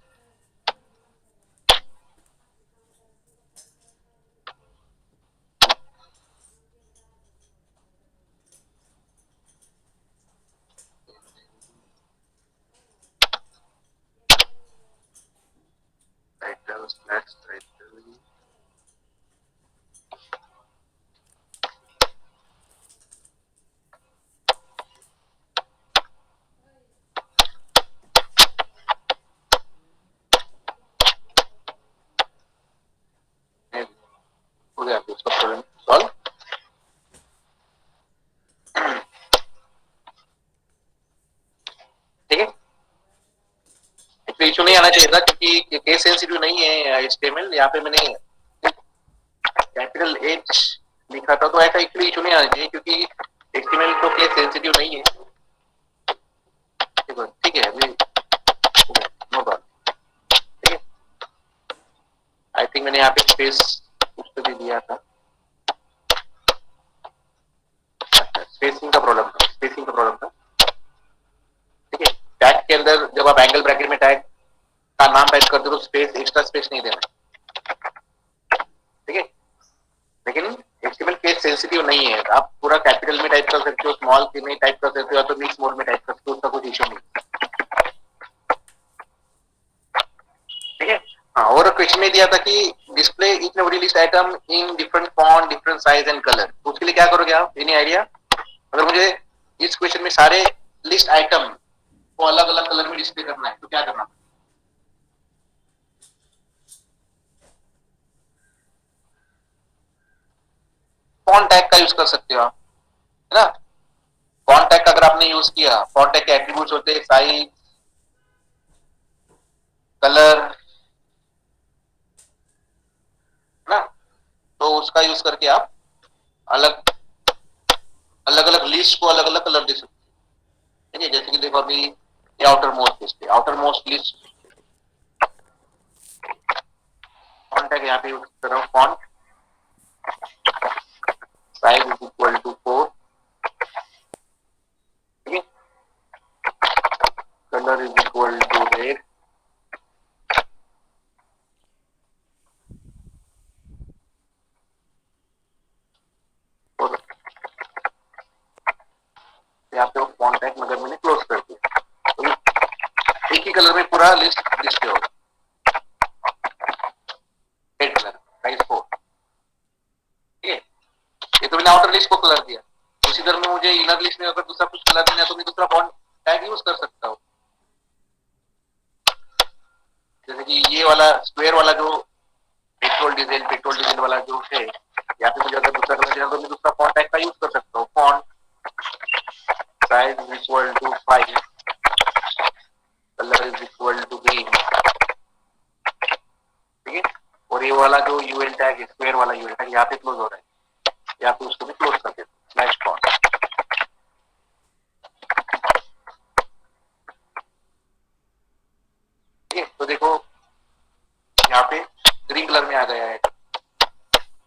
Titles, let's title. हो गया आपको उसका प्रॉब्लम सॉल्व। ठीक है, एक्चुअली इशू नहीं आना चाहिए था क्योंकि केस सेंसिटिव नहीं है HTML। यहाँ पे मैंने कैपिटल H लिखा था, तो ऐसा एक्चुअली इशू नहीं आना चाहिए क्योंकि HTML तो केस सेंसिटिव नहीं है। ठीक है, अभी नो प्रॉब्लम। ठीक है, आई थिंक मैंने यहाँ पे स्पेस कुछ तो भी दिया था, स्पेसिंग का प्रॉब्लम था। स्पेसिंग का प्रॉब्लम था। ठीक है, टैग के अंदर जब आप एंगल ब्रैकेट में टैग का नाम टाइप करते हो तो स्पेस, एक्स्ट्रा स्पेस नहीं देना। ठीक है, लेकिन एचटीएमएल केस सेंसिटिव नहीं है, आप पूरा कैपिटल में टाइप कर सकते हो, स्मॉल में टाइप कर सकते हो, तो मिक्स मोड में टाइप कर सकते हो, उसका कुछ इशू नहीं। ठीक है, हाँ, और क्वेश्चन में दिया था कि display each and every list item in different font, different size and colour. तो उसके लिए क्या करोगे आप, एनी आइडिया? अगर मुझे इस क्वेश्चन में सारे लिस्ट आइटम को अलग अलग कलर में डिस्प्ले करना है तो क्या करना? फॉन्ट टैग का यूज कर सकते हो आप, है ना। फॉन्ट टैग का अगर आपने यूज किया, फॉन्ट टैग के एट्रीब्यूट्स होते हैं साइज, कलर, है ना, तो उसका यूज करके आप अलग अलग अलग लिस्ट को अलग अलग कलर दे सकते हैं। ठीक है, जैसे कि देखो अभी ये आउटर मोस्ट लिस्ट है, outer most list font tag यहाँ पे यूज कर रहा हूँ, font size is equal to 4। ठीक है, colour is equal to red, और यहाँ पे वो फॉन्ट टैग मगर मैंने क्लोज कर दिया, तो एक ही कलर में पूरा लिस्ट डिस्प्ले होगा, रेड कलर, साइज 4। ठीक है, ये तो मैंने आउटर लिस्ट को कलर दिया। उसी तरह में मुझे इनर लिस्ट में अगर दूसरा कुछ कलर देना है तो मैं दूसरा फॉन्ट टैग यूज कर सकता हूँ। जैसे कि ये वाला स्क्वायर वाला जो पेट्रोल डीजल वाला जो है, यहाँ पे मुझे अगर दूसरा कलर देना तो मैं दूसरा फॉन्ट टैग का यूज कर सकता हूँ, font size is equal to 5, colour is equal to green. ठीक है, और ये वाला जो यूएल टैग, स्क्वायर वाला यूएल टैग यहाँ पे क्लोज हो रहा है, यहाँ पे उसको भी क्लोज कर देते स्लैश फॉन्ट। ठीक है, तो देखो यहाँ पे ग्रीन कलर में आ गया है।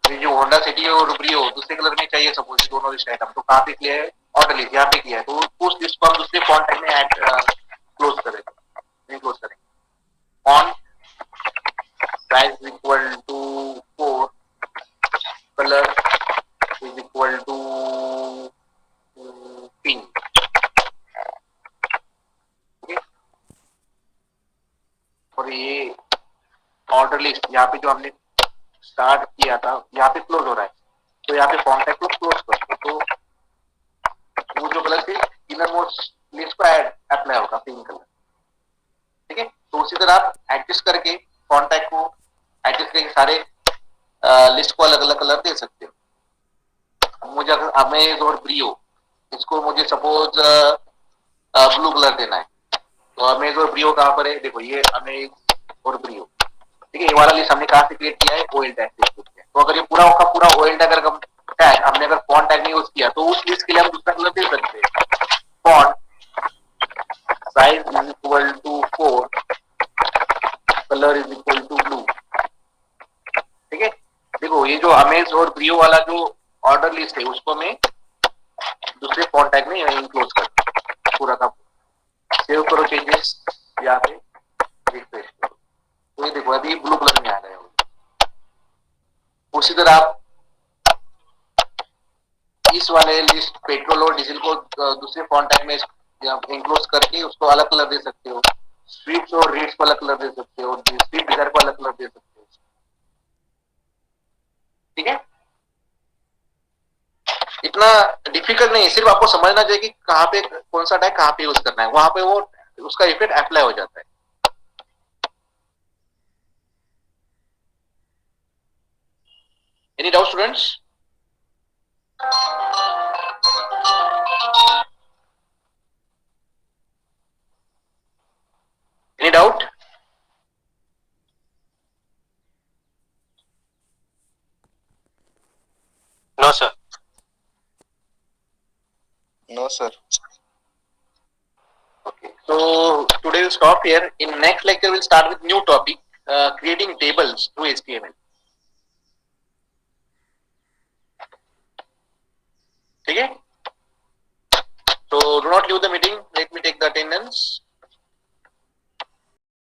ये जो होंडा सिटी और ब्रियो दूसरे कलर में चाहिए सपोज, दोनों लिस्ट आइटम, तो कहाँ पे किया है, ऑर्डर लिस्ट यहाँ पे किया है, तो उस लिस्ट को हम दूसरे फॉन्ट टैग में ऐड क्लोज करेंगे, नहीं क्लोज करेंगे। Font size equal to 4, colour is equal to pink. और ये ऑर्डर लिस्ट यहाँ पे जो हमने स्टार्ट किया था यहाँ पे क्लोज हो रहा है, तो यहाँ पे फॉन्ट टैग को क्लोज कर दो, तो वो जो कलर थी इनर मोस्ट लिस्ट को ऐड अप्लाई होगा, पिंक कलर। ठीक है, तो उसी तरह आप एडजस्ट करके फॉन्ट टैग को एडजस्ट करके सारे लिस्ट को अलग अलग कलर दे सकते हो। मुझे अगर अमेज और ब्रियो, इसको मुझे सपोज ब्लू कलर देना है, तो अमेज और ब्रियो कहाँ पर है, देखो ये अमेज और ब्रियो। ठीक है, ये वाला लिस्ट हमने कहाँ से क्रिएट किया है, ओएल टैग से क्रिएट किया है। तो अगर ये पूरा का पूरा ओएल टैग अगर टैग हमने अगर फॉन्ट टैग नहीं यूज किया तो उस लिस्ट के लिए हम दूसरा कलर दे सकते हैं, font size is equal to 4, colour is equal to blue. ठीक है, देखो ये जो अमेज और ब्रियो वाला जो ऑर्डर लिस्ट है उसको मैं दूसरे फॉन्ट टैग में इंक्लोज कर पूरा का, सेव करो चेंजेस, यहाँ पे रिफ्रेश करो, तो ये देखो अभी ब्लू कलर में आ गया है। उसी तरह आप इस वाले लिस्ट पेट्रोल और डीजल को दूसरे फॉन्ट टैग में इंक्लोज करके उसको अलग कलर दे सकते हो, स्विफ्ट और रेड्स को अलग कलर दे सकते हो, स्विफ्ट डिजायर को अलग कलर दे सकते हो। ठीक है, इतना डिफिकल्ट नहीं है, सिर्फ आपको समझना चाहिए कि कहाँ पे कौन सा टैग कहाँ पे यूज करना है, वहां पे वो उसका इफेक्ट अप्लाई हो जाता है। Any doubt students? Any doubt? No, sir. No, sir. Okay, so today we'll stop here. In next lecture we'll start with new topic, creating tables through HTML. ठीक है, So do not leave the meeting. Let me take the attendance.